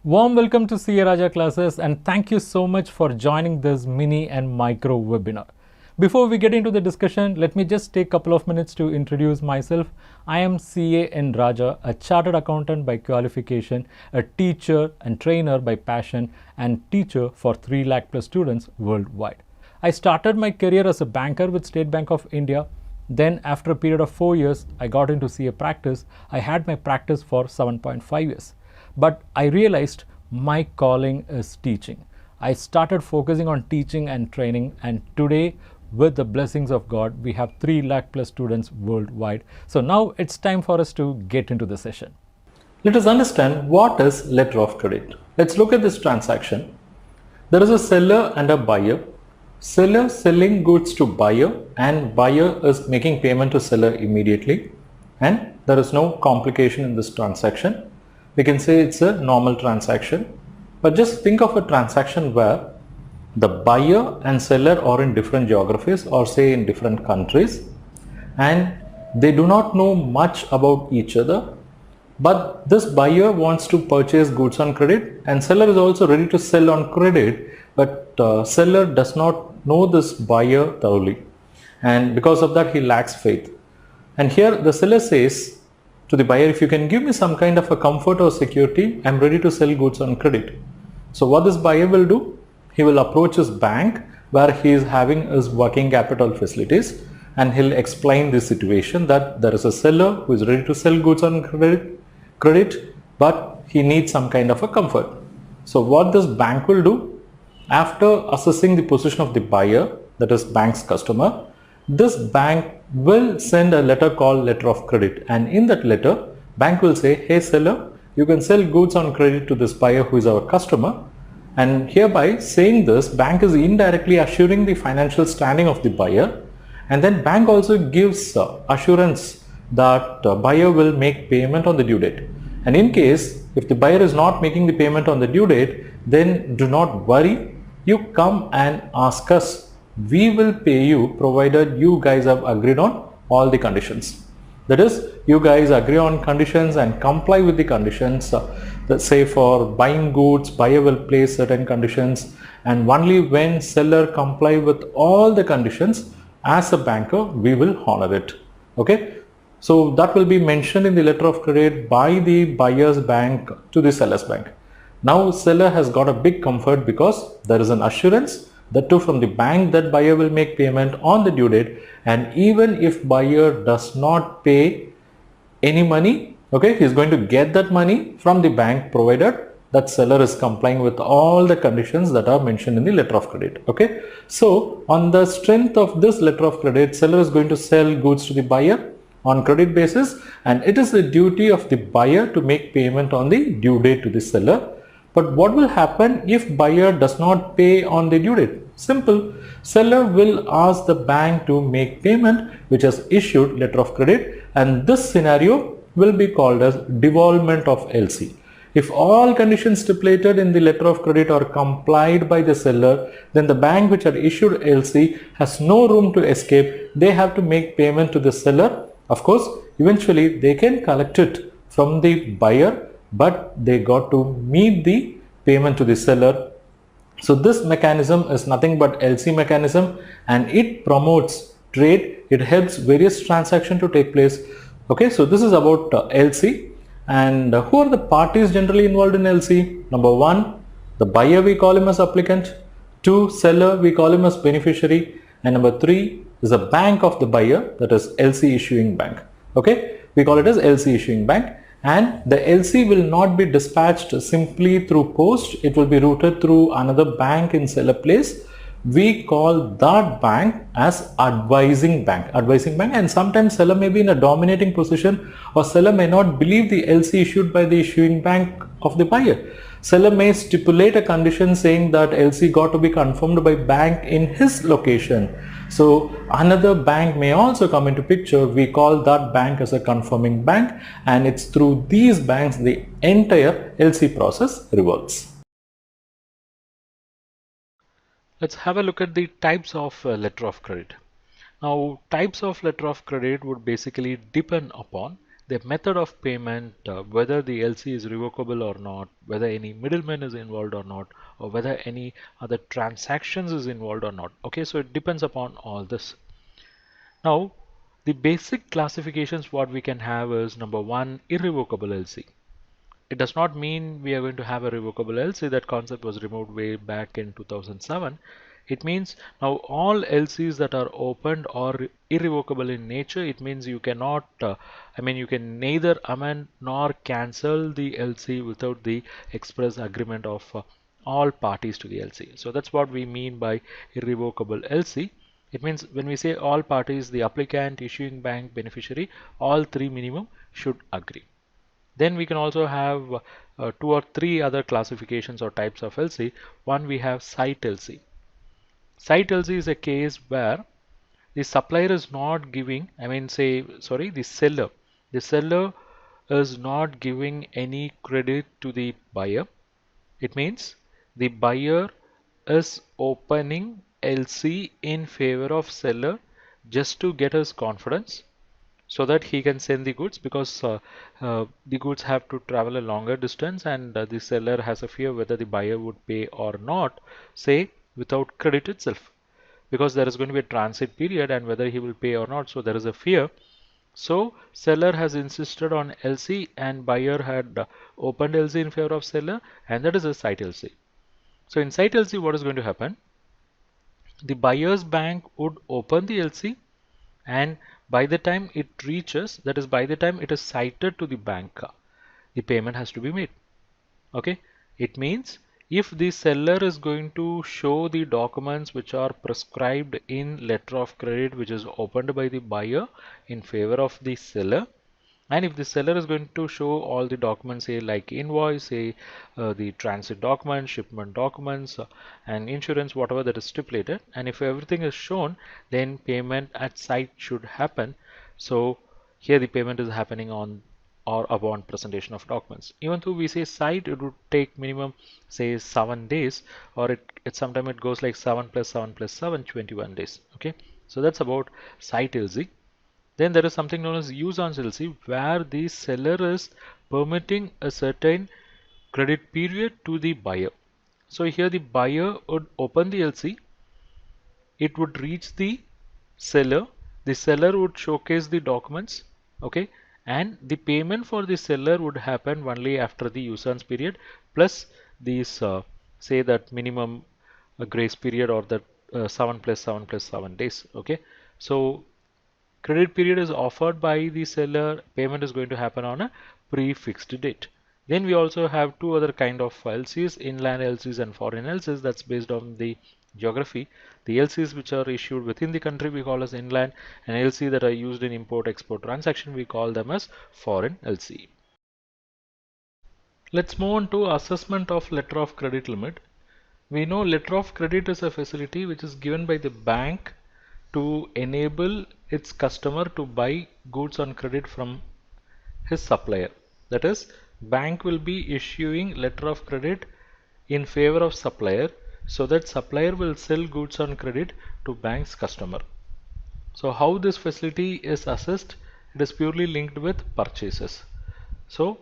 Warm welcome to CA Raja classes and thank you so much for joining this mini and micro webinar. Before we get into the discussion, let me just take a couple of minutes to introduce myself. I am CA N Raja, a chartered accountant by qualification, a teacher and trainer by passion, and teacher for 3 lakh plus students worldwide. I started my career as a banker with State Bank of India. Then after a period of 4 years, I got into CA practice. I had my practice for 7.5 years. But I realized my calling is teaching. I started focusing on teaching and training, and today, with the blessings of God, we have 3 lakh plus students worldwide. So now it's time for us to get into the session. Let us understand what is letter of credit. Let's look at this transaction. There is a seller and a buyer. Seller selling goods to buyer and buyer is making payment to seller immediately, and there is no complication in this transaction. We can say it's a normal transaction, but just think of a transaction where the buyer and seller are in different geographies or say in different countries, and they do not know much about each other, but this buyer wants to purchase goods on credit and seller is also ready to sell on credit, but seller does not know this buyer thoroughly, and because of that he lacks faith. And here the seller says to the buyer, if you can give me some kind of a comfort or security, I'm ready to sell goods on credit. So what this buyer will do, he will approach his bank where he is having his working capital facilities, and he'll explain the situation that there is a seller who is ready to sell goods on credit, but he needs some kind of a comfort. So what this bank will do, after assessing the position of the buyer, that is bank's customer, this bank will send a letter called letter of credit, and in that letter bank will say, hey seller, you can sell goods on credit to this buyer who is our customer. And hereby saying this, bank is indirectly assuring the financial standing of the buyer, and then bank also gives assurance that buyer will make payment on the due date. And in case if the buyer is not making the payment on the due date, then do not worry, you come and ask us. We will pay you provided you guys have agreed on all the conditions. That is, you guys agree on conditions and comply with the conditions. Let's say for buying goods, buyer will place certain conditions, and only when seller comply with all the conditions, as a banker we will honor it. Okay, so that will be mentioned in the letter of credit by the buyer's bank to the seller's bank. Now seller has got a big comfort because there is an assurance, that too from the bank, that buyer will make payment on the due date, and even if buyer does not pay any money, okay, he is going to get that money from the bank provided that seller is complying with all the conditions that are mentioned in the letter of credit. Okay, so on the strength of this letter of credit, seller is going to sell goods to the buyer on credit basis, and it is the duty of the buyer to make payment on the due date to the seller. But what will happen if buyer does not pay on the due date? Simple. Seller will ask the bank to make payment which has issued letter of credit, and this scenario will be called as devolvement of LC. If all conditions stipulated in the letter of credit are complied by the seller, then the bank which had issued LC has no room to escape. They have to make payment to the seller. Of course, eventually they can collect it from the buyer, but they got to meet the payment to the seller. So this mechanism is nothing but LC mechanism, and it promotes trade. It helps various transactions to take place. Okay, so this is about LC. And who are the parties generally involved in LC? Number 1, the buyer, we call him as applicant. 2, seller, we call him as beneficiary. And number 3 is the bank of the buyer, that is LC issuing bank. Okay, we call it as LC issuing bank. And the LC will not be dispatched simply through post. It will be routed through another bank in seller place. We call that bank as advising bank. And sometimes seller may be in a dominating position, or seller may not believe the LC issued by the issuing bank of the buyer. Seller may stipulate a condition saying that LC got to be confirmed by bank in his location. So another bank may also come into picture. We call that bank as a confirming bank, and it's through these banks the entire LC process revolves. Let's have a look at the types of letter of credit. Now, types of letter of credit would basically depend upon the method of payment, whether the LC is revocable or not, whether any middleman is involved or not, or whether any other transactions is involved or not. Okay, so it depends upon all this. Now, the basic classifications what we can have is number one, irrevocable LC. It does not mean we are going to have a revocable LC. That concept was removed way back in 2007. It means now all LCs that are opened are irrevocable in nature. It means you cannot, you can neither amend nor cancel the LC without the express agreement of all parties to the LC. So that's what we mean by irrevocable LC. It means when we say all parties, the applicant, issuing bank, beneficiary, all three minimum should agree. Then we can also have two or three other classifications or types of LC. One, we have site LC. Site LC is a case where the supplier is not giving, the seller is not giving any credit to the buyer. It means the buyer is opening LC in favor of seller just to get his confidence so that he can send the goods, because the goods have to travel a longer distance, and the seller has a fear whether the buyer would pay or not, say without credit itself, because there is going to be a transit period and whether he will pay or not, so there is a fear. So seller has insisted on LC and buyer had opened LC in favor of seller, and that is a site LC. So in site LC, what is going to happen? The buyer's bank would open the LC, and by the time it reaches, that is by the time it is cited to the bank, the payment has to be made. Okay, it means if the seller is going to show the documents which are prescribed in letter of credit which is opened by the buyer in favor of the seller, and if the seller is going to show all the documents, say like invoice, say the transit documents, shipment documents, and insurance, whatever that is stipulated, and if everything is shown, then payment at site should happen. So here the payment is happening on or upon presentation of documents. Even though we say site, it would take minimum say 7 days, or it sometimes it goes like 7 plus 7 plus 7, 21 days. Okay, so that's about site LC. Then there is something known as use-on LC, where the seller is permitting a certain credit period to the buyer. So here the buyer would open the LC, it would reach the seller would showcase the documents, okay, and the payment for the seller would happen only after the use-on period plus these say that minimum grace period, or that 7 plus 7 plus 7 days. Okay, so credit period is offered by the seller, payment is going to happen on a prefixed date. Then we also have two other kind of LCs, inland LCs and foreign LCs. That's based on the geography. The LCs which are issued within the country we call as inland, and LC that are used in import-export transaction we call them as foreign LC. Let's move on to assessment of letter of credit limit. We know letter of credit is a facility which is given by the bank to enable its customer to buy goods on credit from his supplier. That is, bank will be issuing letter of credit in favor of supplier, so that supplier will sell goods on credit to bank's customer. So how this facility is assessed? It is purely linked with purchases. So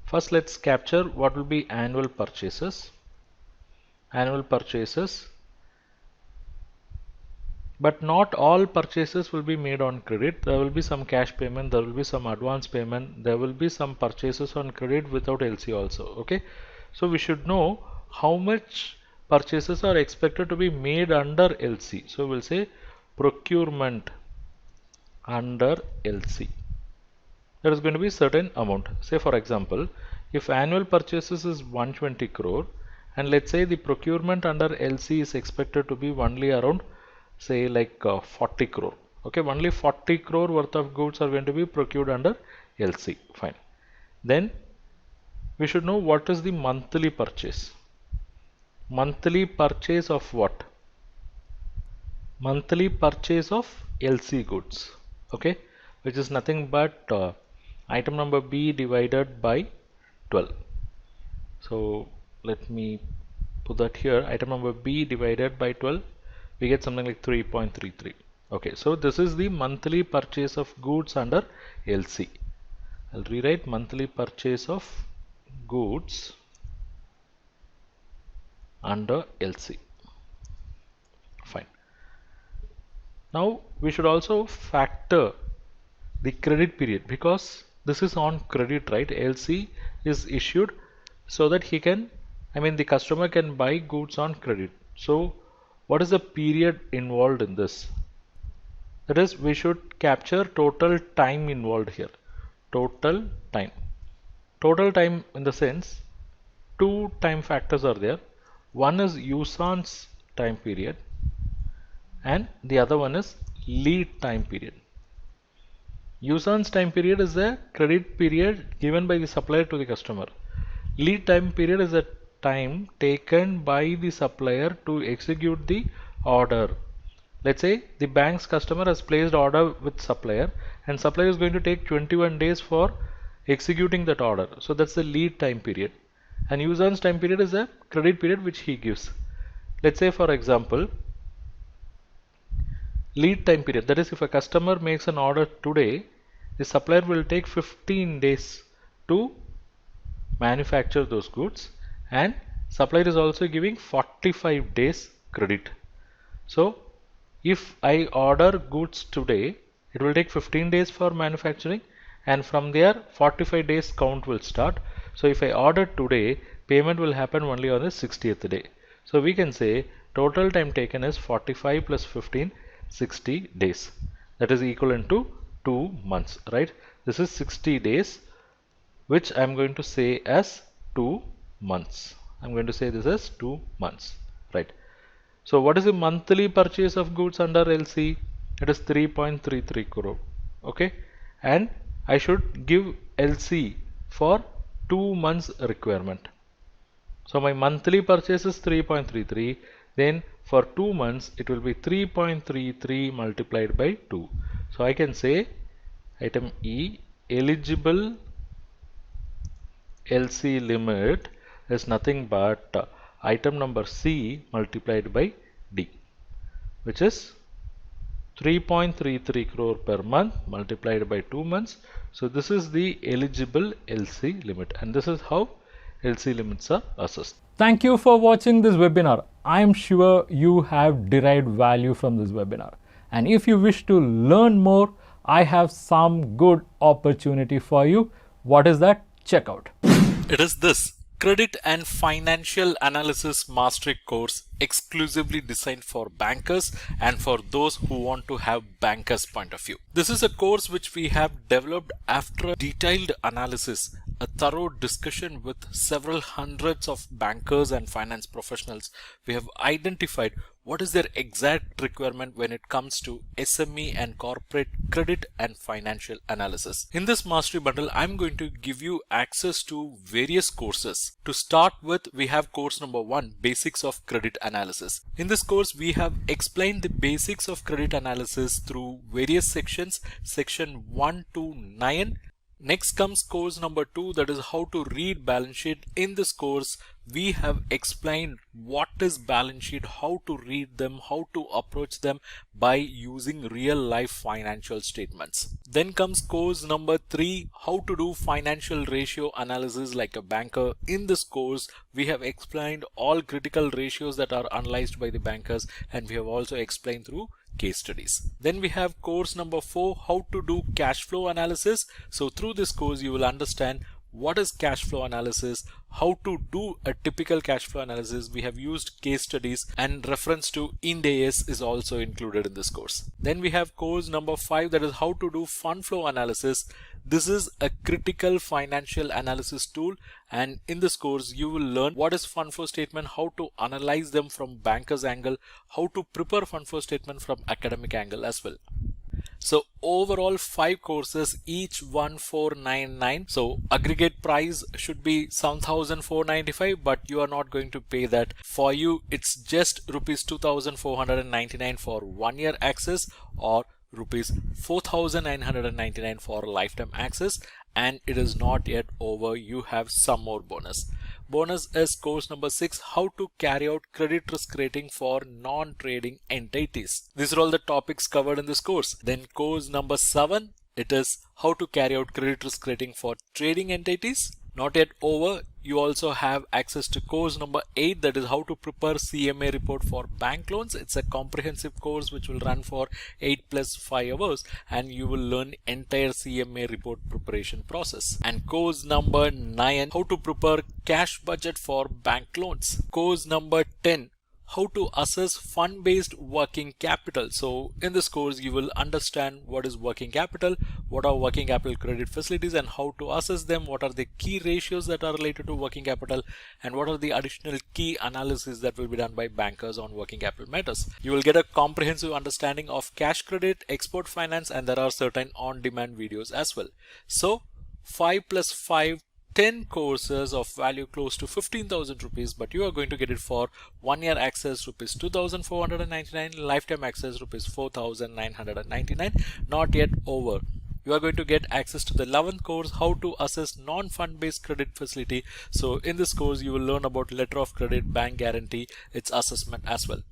first let's capture what will be annual purchases. Annual purchases, but not all purchases will be made on credit. There will be some cash payment, there will be some advance payment, there will be some purchases on credit without LC also. Okay, so we should know how much purchases are expected to be made under LC. So we'll say procurement under LC. There is going to be certain amount. Say for example, if annual purchases is 120 crore, and let's say the procurement under LC is expected to be only around say like 40 crore. Okay, only 40 crore worth of goods are going to be procured under LC. Fine. Then we should know what is the monthly purchase. Monthly purchase of what? Monthly purchase of LC goods. Okay, which is nothing but item number B divided by 12. So let me put that here. Item number B divided by 12, we get something like 3.33. Okay, so this is the monthly purchase of goods under LC. I'll rewrite monthly purchase of goods under LC. Fine. Now we should also factor the credit period because this is on credit, right? LC is issued so that the customer can buy goods on credit. So what is the period involved in this? That is, we should capture total time involved here. Total time. Total time in the sense, two time factors are there. One is usance time period and the other one is lead time period. Usance time period is the credit period given by the supplier to the customer. Lead time period is the time taken by the supplier to execute the order. Let's say the bank's customer has placed order with supplier and supplier is going to take 21 days for executing that order. So that's the lead time period. And usance time period is the credit period which he gives. Let's say for example, lead time period, that is if a customer makes an order today, the supplier will take 15 days to manufacture those goods, and supplier is also giving 45 days credit. So if I order goods today, it will take 15 days for manufacturing, and from there 45 days count will start. So if I order today, payment will happen only on the 60th day. So we can say total time taken is 45 plus 15, 60 days. That is equivalent to 2 months, right? This is 60 days, which I'm going to say as 2 months. I'm going to say this as 2 months, right? So what is the monthly purchase of goods under LC? It is 3.33 crore. Okay. And I should give LC for 2 months requirement. So my monthly purchase is 3.33. Then for 2 months, it will be 3.33 multiplied by 2. So I can say item E, eligible LC limit is nothing but item number C multiplied by D, which is 3.33 crore per month multiplied by 2 months. So this is the eligible LC limit, and this is how LC limits are assessed. Thank you for watching this webinar. I am sure you have derived value from this webinar. And if you wish to learn more, I have some good opportunity for you. What is that? Check out. It is this Credit and Financial Analysis Mastery course exclusively designed for bankers and for those who want to have bankers' point of view. This is a course which we have developed after a detailed analysis, a thorough discussion with several hundreds of bankers and finance professionals. We have identified what is their exact requirement when it comes to SME and corporate credit and financial analysis. In this mastery bundle, I'm going to give you access to various courses. To start with, we have course number 1, Basics of Credit Analysis. In this course, we have explained the basics of credit analysis through various sections, section 1 to 9. Next comes course number 2, that is how to read balance sheet. In this course, we have explained what is balance sheet, how to read them, how to approach them by using real life financial statements. Then comes course number 3, how to do financial ratio analysis like a banker. In this course, we have explained all critical ratios that are analyzed by the bankers, and we have also explained through case studies. Then we have course number 4, how to do cash flow analysis. So through this course, you will understand what is cash flow analysis, how to do a typical cash flow analysis. We have used case studies, and reference to Ind AS is also included in this course. Then we have course number 5, that is how to do fund flow analysis. This is a critical financial analysis tool, and in this course you will learn what is fund flow statement, how to analyze them from banker's angle, how to prepare fund flow statement from academic angle as well. So overall 5 courses, each 1499. So aggregate price should be 7495, but you are not going to pay that. For you, it's just rupees 2499 for 1 year access, or rupees 4999 for lifetime access. And it is not yet over, you have some more bonus. Bonus is course number 6, how to carry out credit risk rating for non-trading entities. These are all the topics covered in this course. Then course number 7, It is how to carry out credit risk rating for trading entities. Not yet over. You also have access to course number 8, that is how to prepare CMA report for bank loans. It's a comprehensive course which will run for 8 plus 5 hours, and you will learn entire CMA report preparation process. And course number 9, how to prepare cash budget for bank loans. Course number 10, how to assess fund-based working capital. So in this course you will understand what is working capital, what are working capital credit facilities and how to assess them, what are the key ratios that are related to working capital, and what are the additional key analysis that will be done by bankers on working capital matters. You will get a comprehensive understanding of cash credit, export finance, and there are certain on-demand videos as well. So 5 plus 5, 10 courses of value close to 15,000 rupees, but you are going to get it for 1 year access rupees 2,499, lifetime access rupees 4,999. Not yet over. You are going to get access to the 11th course, how to assess non-fund based credit facility. So in this course you will learn about letter of credit, bank guarantee, its assessment as well.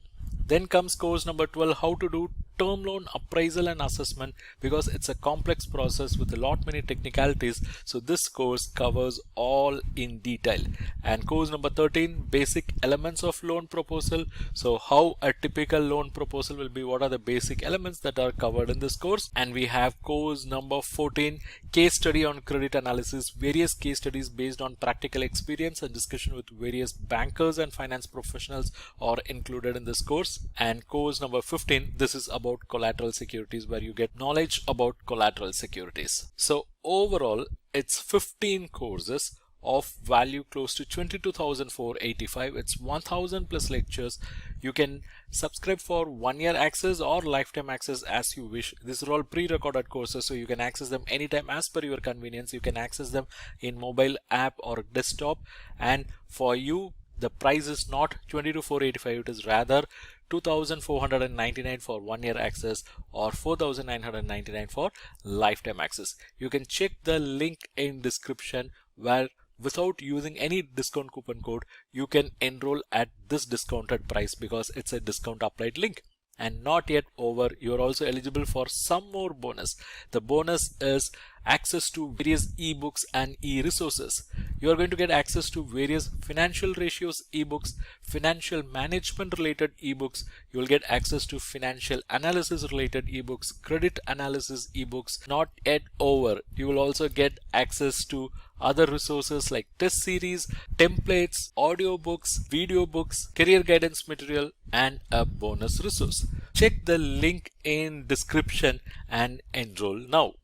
Then comes course number 12, how to do term loan appraisal and assessment, because it's a complex process with a lot many technicalities. So this course covers all in detail. And course number 13, basic elements of loan proposal. So how a typical loan proposal will be, what are the basic elements that are covered in this course. And we have course number 14, case study on credit analysis, various case studies based on practical experience and discussion with various bankers and finance professionals are included in this course. And course number 15, this is about collateral securities, where you get knowledge about collateral securities. So overall it's 15 courses of value close to 22,485. It's 1,000 plus lectures. You can subscribe for 1 year access or lifetime access as you wish. These are all pre-recorded courses, so you can access them anytime as per your convenience. You can access them in mobile app or desktop, and for you the price is not 22,485, it is rather 2,499 for 1 year access or 4,999 for lifetime access. You can check the link in description, where without using any discount coupon code you can enroll at this discounted price, because it's a discount applied link. And not yet over, you're also eligible for some more bonus. The bonus is access to various ebooks and e-resources. You are going to get access to various financial ratios ebooks, financial management related ebooks. You will get access to financial analysis related ebooks, credit analysis ebooks. Not yet over, you will also get access to other resources like test series, templates, audiobooks, video books, career guidance material, and a bonus resource. Check the link in description and enroll now.